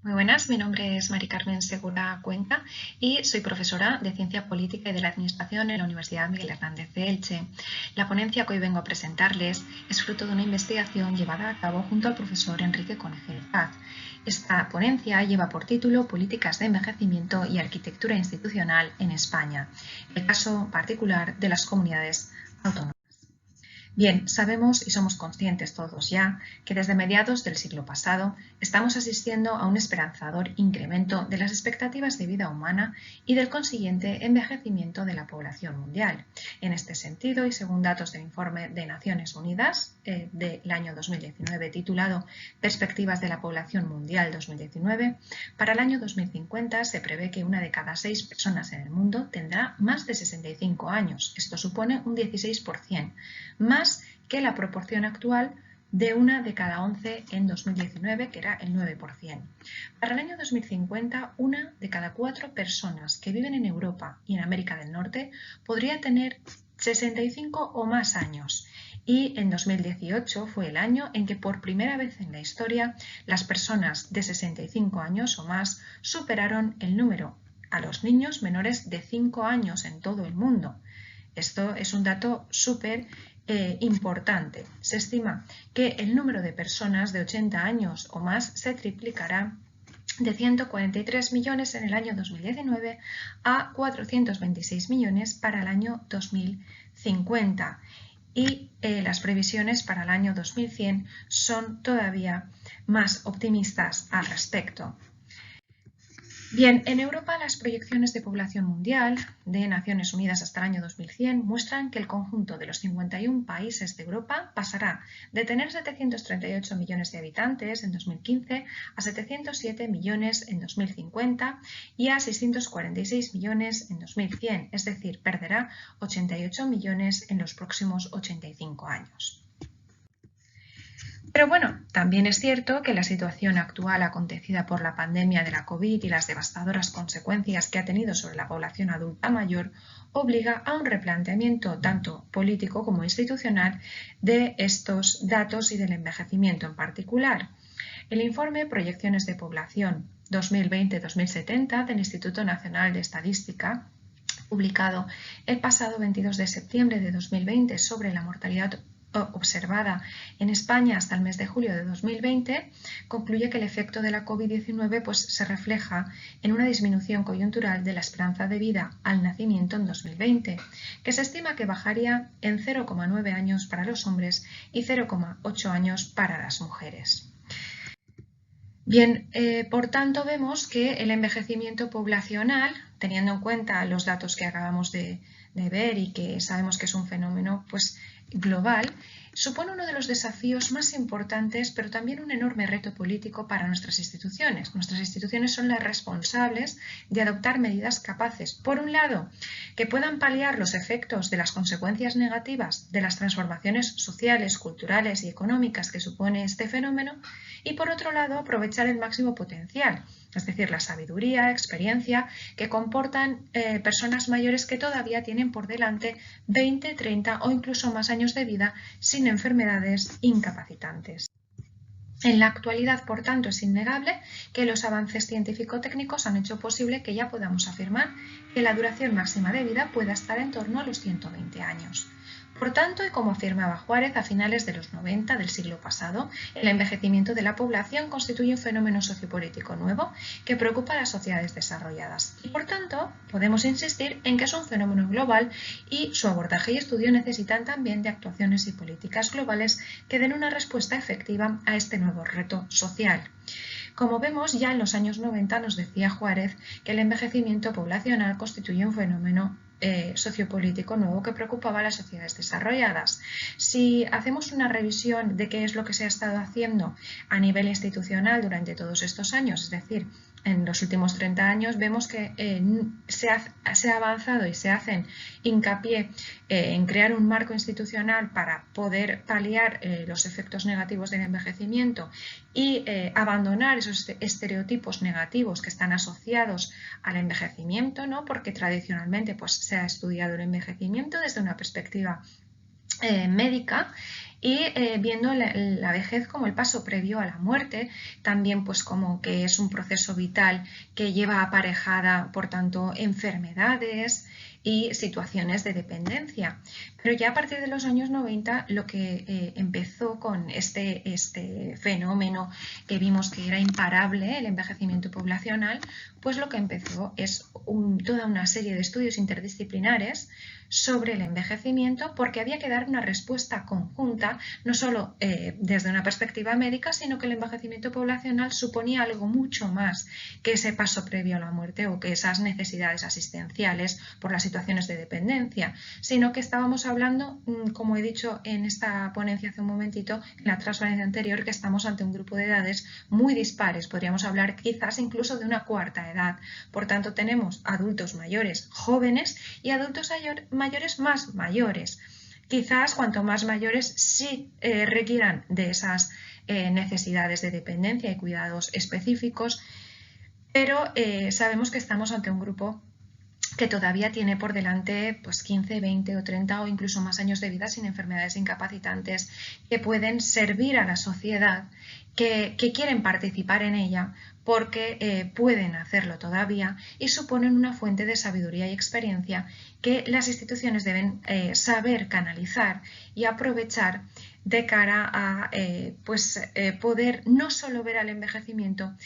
Muy buenas, mi nombre es Mari Carmen Segura Cuenca y soy profesora de Ciencia Política y de la Administración en la Universidad Miguel Hernández de Elche. La ponencia que hoy vengo a presentarles es fruto de una investigación llevada a cabo junto al profesor Enrique Conejel Paz. Esta ponencia lleva por título Políticas de envejecimiento y arquitectura institucional en España, el caso particular de las comunidades autónomas. Bien, sabemos y somos conscientes todos ya que desde mediados del siglo pasado estamos asistiendo a un esperanzador incremento de las expectativas de vida humana y del consiguiente envejecimiento de la población mundial. En este sentido, y según datos del informe de Naciones Unidas del año 2019 titulado Perspectivas de la población mundial 2019, para el año 2050 se prevé que una de cada 6 personas en el mundo tendrá más de 65 años. Esto supone un 16%, más que la proporción actual de una de cada 11 en 2019, que era el 9%. Para el año 2050, una de cada 4 personas que viven en Europa y en América del Norte podría tener 65 o más años. Y en 2018 fue el año en que por primera vez en la historia las personas de 65 años o más superaron el número a los niños menores de 5 años en todo el mundo. Esto es un dato súper importante. Se estima que el número de personas de 80 años o más se triplicará de 143 millones en el año 2019 a 426 millones para el año 2050. Y las previsiones para el año 2100 son todavía más optimistas al respecto. Bien, en Europa las proyecciones de población mundial de Naciones Unidas hasta el año 2100 muestran que el conjunto de los 51 países de Europa pasará de tener 738 millones de habitantes en 2015 a 707 millones en 2050 y a 646 millones en 2100, es decir, perderá 88 millones en los próximos 85 años. Pero bueno, también es cierto que la situación actual acontecida por la pandemia de la COVID y las devastadoras consecuencias que ha tenido sobre la población adulta mayor obliga a un replanteamiento tanto político como institucional de estos datos y del envejecimiento en particular. El informe Proyecciones de Población 2020-2070 del Instituto Nacional de Estadística, publicado el pasado 22 de septiembre de 2020 sobre la mortalidad observada en España hasta el mes de julio de 2020, concluye que el efecto de la COVID-19 se refleja en una disminución coyuntural de la esperanza de vida al nacimiento en 2020, que se estima que bajaría en 0,9 años para los hombres y 0,8 años para las mujeres. Bien, por tanto vemos que el envejecimiento poblacional, teniendo en cuenta los datos que acabamos de ver y que sabemos que es un fenómeno global, supone uno de los desafíos más importantes, pero también un enorme reto político para nuestras instituciones. Nuestras instituciones son las responsables de adoptar medidas capaces, por un lado, que puedan paliar los efectos de las consecuencias negativas de las transformaciones sociales, culturales y económicas que supone este fenómeno, y por otro lado, aprovechar el máximo potencial, es decir, la sabiduría, experiencia que comportan personas mayores que todavía tienen por delante 20, 30 o incluso más años de vida sin enfermedades incapacitantes. En la actualidad, por tanto, es innegable que los avances científico-técnicos han hecho posible que ya podamos afirmar que la duración máxima de vida pueda estar en torno a los 120 años. Por tanto, y como afirmaba Juárez a finales de los 90 del siglo pasado, el envejecimiento de la población constituye un fenómeno sociopolítico nuevo que preocupa a las sociedades desarrolladas. Y por tanto, podemos insistir en que es un fenómeno global y su abordaje y estudio necesitan también de actuaciones y políticas globales que den una respuesta efectiva a este nuevo reto social. Como vemos, ya en los años 90 nos decía Juárez que el envejecimiento poblacional constituye un fenómeno sociopolítico nuevo que preocupaba a las sociedades desarrolladas. Si hacemos una revisión de qué es lo que se ha estado haciendo a nivel institucional durante todos estos años, es decir, en los últimos 30 años, vemos que se ha avanzado y se hacen hincapié en crear un marco institucional para poder paliar los efectos negativos del envejecimiento y abandonar esos estereotipos negativos que están asociados al envejecimiento, ¿no? Porque tradicionalmente se ha estudiado el envejecimiento desde una perspectiva médica y viendo la vejez como el paso previo a la muerte, también pues como que es un proceso vital que lleva aparejada, por tanto, enfermedades y situaciones de dependencia. Pero ya a partir de los años 90 lo que empezó con este fenómeno que vimos que era imparable, el envejecimiento poblacional, pues lo que empezó es toda una serie de estudios interdisciplinares sobre el envejecimiento, porque había que dar una respuesta conjunta, no solo desde una perspectiva médica, sino que el envejecimiento poblacional suponía algo mucho más que ese paso previo a la muerte o que esas necesidades asistenciales por las situaciones de dependencia, sino que estábamos hablando, como he dicho en esta ponencia hace un momentito, en la transparencia anterior, que estamos ante un grupo de edades muy dispares. Podríamos hablar quizás incluso de una cuarta edad. Por tanto, tenemos adultos mayores jóvenes y adultos mayores más mayores. Quizás cuanto más mayores sí requieran de esas necesidades de dependencia y cuidados específicos, pero sabemos que estamos ante un grupo que todavía tiene por delante pues 15, 20 o 30 o incluso más años de vida sin enfermedades incapacitantes que pueden servir a la sociedad, que quieren participar en ella porque pueden hacerlo todavía y suponen una fuente de sabiduría y experiencia que las instituciones deben saber canalizar y aprovechar de cara a poder no solo ver al envejecimiento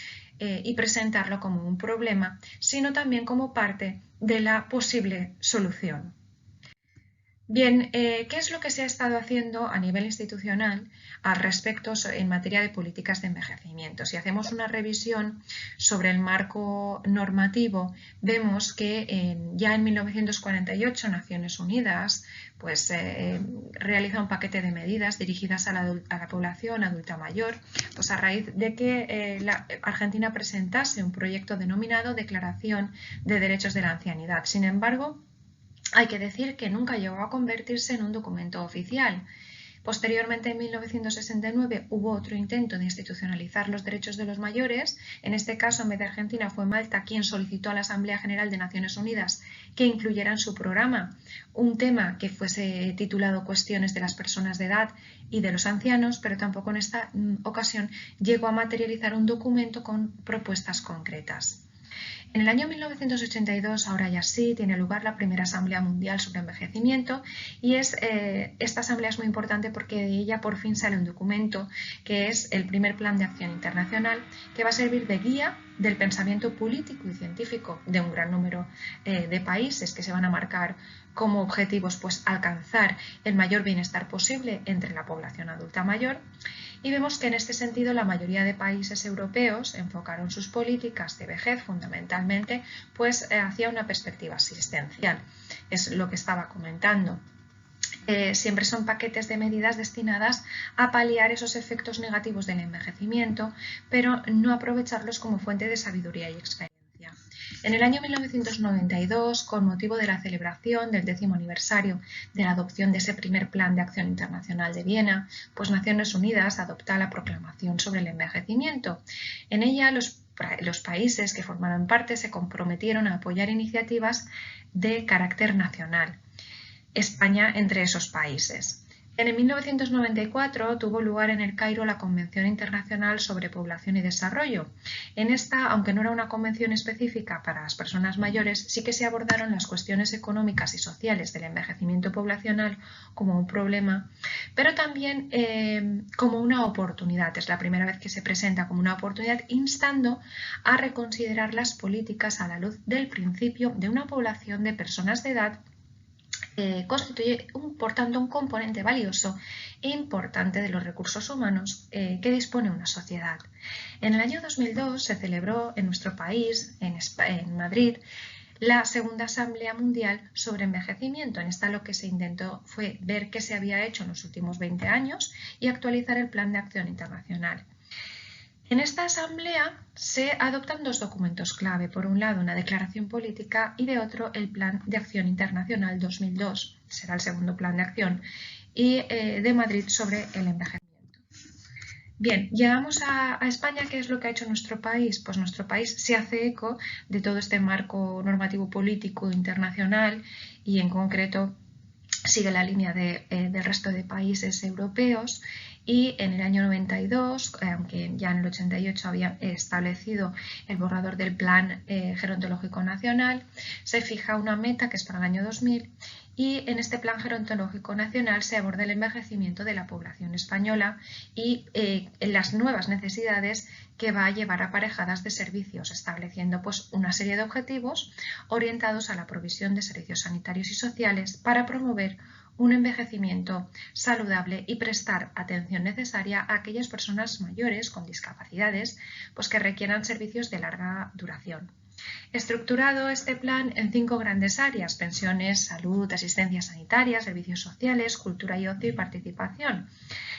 y presentarlo como un problema, sino también como parte de la posible solución. Bien, ¿qué es lo que se ha estado haciendo a nivel institucional al respecto en materia de políticas de envejecimiento? Si hacemos una revisión sobre el marco normativo, vemos que ya en 1948 Naciones Unidas pues, realiza un paquete de medidas dirigidas a la población adulta mayor, pues a raíz de que Argentina presentase un proyecto denominado Declaración de Derechos de la Ancianidad. Sin embargo, hay que decir que nunca llegó a convertirse en un documento oficial. Posteriormente, en 1969, hubo otro intento de institucionalizar los derechos de los mayores. En este caso, en vez de Argentina, fue Malta quien solicitó a la Asamblea General de Naciones Unidas que incluyera en su programa un tema que fuese titulado Cuestiones de las personas de edad y de los ancianos, pero tampoco en esta ocasión llegó a materializar un documento con propuestas concretas. En el año 1982, ahora ya sí, tiene lugar la primera Asamblea Mundial sobre Envejecimiento y esta asamblea es muy importante porque de ella por fin sale un documento que es el primer Plan de Acción Internacional que va a servir de guía del pensamiento político y científico de un gran número de países que se van a marcar como objetivos pues, alcanzar el mayor bienestar posible entre la población adulta mayor. Y vemos que en este sentido la mayoría de países europeos enfocaron sus políticas de vejez fundamentalmente pues, hacia una perspectiva asistencial. Es lo que estaba comentando. Siempre son paquetes de medidas destinadas a paliar esos efectos negativos del envejecimiento, pero no aprovecharlos como fuente de sabiduría y experiencia. En el año 1992, con motivo de la celebración del 10º aniversario de la adopción de ese primer Plan de Acción Internacional de Viena, pues Naciones Unidas adopta la Proclamación sobre el Envejecimiento. En ella, los países que formaron parte se comprometieron a apoyar iniciativas de carácter nacional. España entre esos países. En 1994 tuvo lugar en El Cairo la Convención Internacional sobre Población y Desarrollo. En esta, aunque no era una convención específica para las personas mayores, sí que se abordaron las cuestiones económicas y sociales del envejecimiento poblacional como un problema, pero también como una oportunidad. Es la primera vez que se presenta como una oportunidad, instando a reconsiderar las políticas a la luz del principio de una población de personas de edad constituye, por tanto, un componente valioso e importante de los recursos humanos que dispone una sociedad. En el año 2002 se celebró en nuestro país, en Madrid, la segunda Asamblea Mundial sobre Envejecimiento. En esta lo que se intentó fue ver qué se había hecho en los últimos 20 años y actualizar el Plan de Acción Internacional. En esta asamblea se adoptan dos documentos clave, por un lado una declaración política y de otro el Plan de Acción Internacional 2002, será el segundo plan de acción, y de Madrid sobre el envejecimiento. Bien, llegamos a España. ¿Qué es lo que ha hecho nuestro país? Pues nuestro país se hace eco de todo este marco normativo político internacional y en concreto sigue la línea del resto de países europeos, y en el año 92, aunque ya en el 88 había establecido el borrador del Plan Gerontológico Nacional, se fija una meta que es para el año 2000, y en este Plan Gerontológico Nacional se aborda el envejecimiento de la población española y las nuevas necesidades que va a llevar aparejadas de servicios, estableciendo pues una serie de objetivos orientados a la provisión de servicios sanitarios y sociales para promover un envejecimiento saludable y prestar atención necesaria a aquellas personas mayores con discapacidades pues que requieran servicios de larga duración. Estructurado este plan en 5 grandes áreas: pensiones, salud, asistencia sanitaria, servicios sociales, cultura y ocio y participación.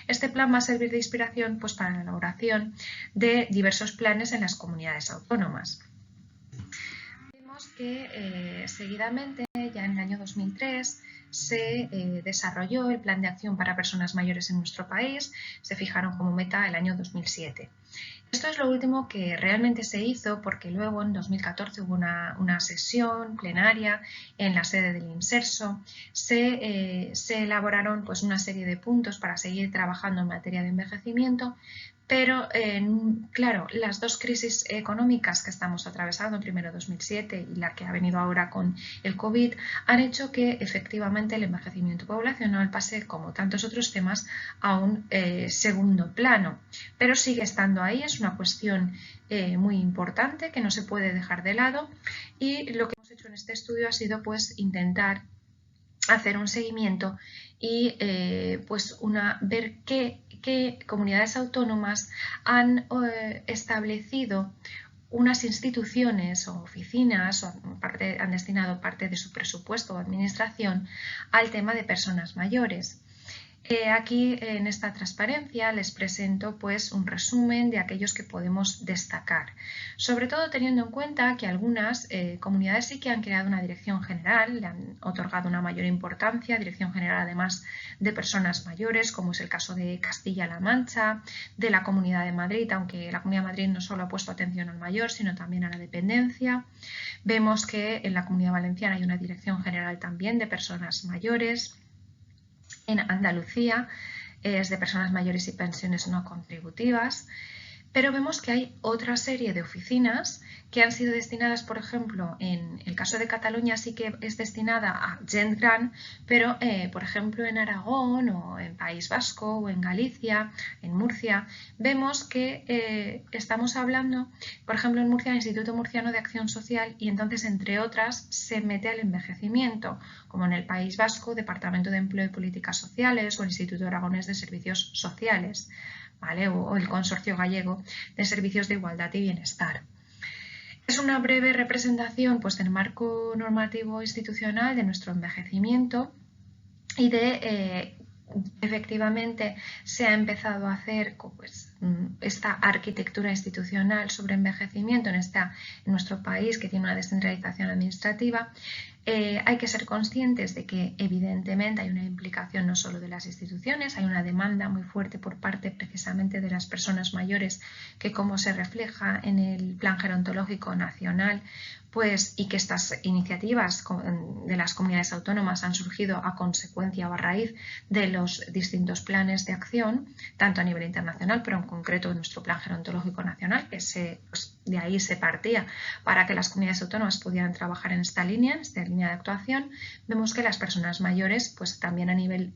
Este plan va a servir de inspiración pues, para la elaboración de diversos planes en las comunidades autónomas. Vemos que seguidamente, ya en el año 2003, se desarrolló el Plan de Acción para Personas Mayores en nuestro país. Se fijaron como meta el año 2007. Esto es lo último que realmente se hizo, porque luego en 2014 hubo una sesión plenaria en la sede del Inserso. Se elaboraron pues, una serie de puntos para seguir trabajando en materia de envejecimiento, pero claro, las dos crisis económicas que estamos atravesando, primero 2007 y la que ha venido ahora con el COVID, han hecho que efectivamente el envejecimiento poblacional pase, como tantos otros temas, a un segundo plano. Pero sigue estando ahí, es una cuestión muy importante que no se puede dejar de lado, y lo que hemos hecho en este estudio ha sido pues intentar hacer un seguimiento y pues ver qué comunidades autónomas han establecido unas instituciones o oficinas o han destinado parte de su presupuesto o administración al tema de personas mayores. Aquí en esta transparencia les presento pues un resumen de aquellos que podemos destacar, sobre todo teniendo en cuenta que algunas comunidades sí que han creado una dirección general, le han otorgado una mayor importancia, dirección general además de personas mayores, como es el caso de Castilla-La Mancha, de la Comunidad de Madrid, aunque la Comunidad de Madrid no solo ha puesto atención al mayor, sino también a la dependencia. Vemos que en la Comunidad Valenciana hay una dirección general también de personas mayores. En Andalucía es de personas mayores y pensiones no contributivas, pero vemos que hay otra serie de oficinas que han sido destinadas, por ejemplo, en el caso de Cataluña sí que es destinada a gent gran, pero por ejemplo en Aragón o en País Vasco o en Galicia, en Murcia, vemos que estamos hablando, por ejemplo en Murcia, el Instituto Murciano de Acción Social, y entonces entre otras se mete al envejecimiento, como en el País Vasco, Departamento de Empleo y Políticas Sociales o el Instituto Aragonés de Servicios Sociales, ¿vale? O el Consorcio Gallego de Servicios de Igualdad y Bienestar. Es una breve representación pues, del marco normativo institucional de nuestro envejecimiento y de efectivamente se ha empezado a hacer pues, esta arquitectura institucional sobre envejecimiento en nuestro país, que tiene una descentralización administrativa. Hay que ser conscientes de que evidentemente hay una implicación no solo de las instituciones, hay una demanda muy fuerte por parte precisamente de las personas mayores, que como se refleja en el Plan Gerontológico Nacional, pues, y que estas iniciativas de las comunidades autónomas han surgido a consecuencia o a raíz de los distintos planes de acción, tanto a nivel internacional, pero en concreto en nuestro Plan Gerontológico Nacional, que pues, de ahí se partía para que las comunidades autónomas pudieran trabajar en esta línea de actuación. Vemos que las personas mayores, pues también a nivel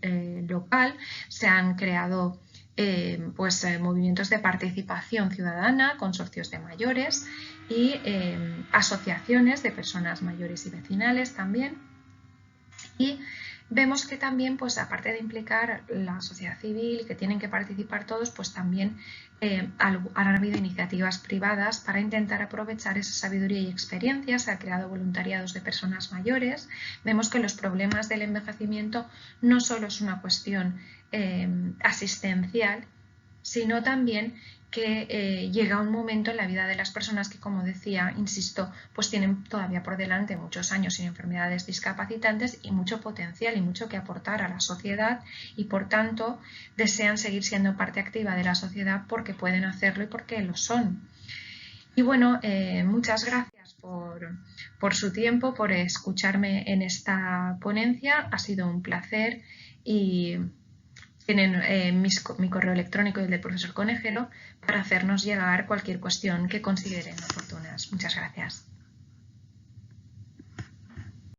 local, se han creado movimientos de participación ciudadana, consorcios de mayores y asociaciones de personas mayores y vecinales también. Y vemos que también, pues aparte de implicar la sociedad civil, que tienen que participar todos, pues también han habido iniciativas privadas para intentar aprovechar esa sabiduría y experiencia. Se han creado voluntariados de personas mayores. Vemos que los problemas del envejecimiento no solo es una cuestión asistencial, sino también que llega un momento en la vida de las personas que, como decía, insisto, pues tienen todavía por delante muchos años sin enfermedades discapacitantes y mucho potencial y mucho que aportar a la sociedad, y por tanto desean seguir siendo parte activa de la sociedad porque pueden hacerlo y porque lo son. Y bueno, muchas gracias por su tiempo, por escucharme en esta ponencia. Ha sido un placer y tienen mi correo electrónico y el del profesor Conejero para hacernos llegar cualquier cuestión que consideren oportunas. Muchas gracias.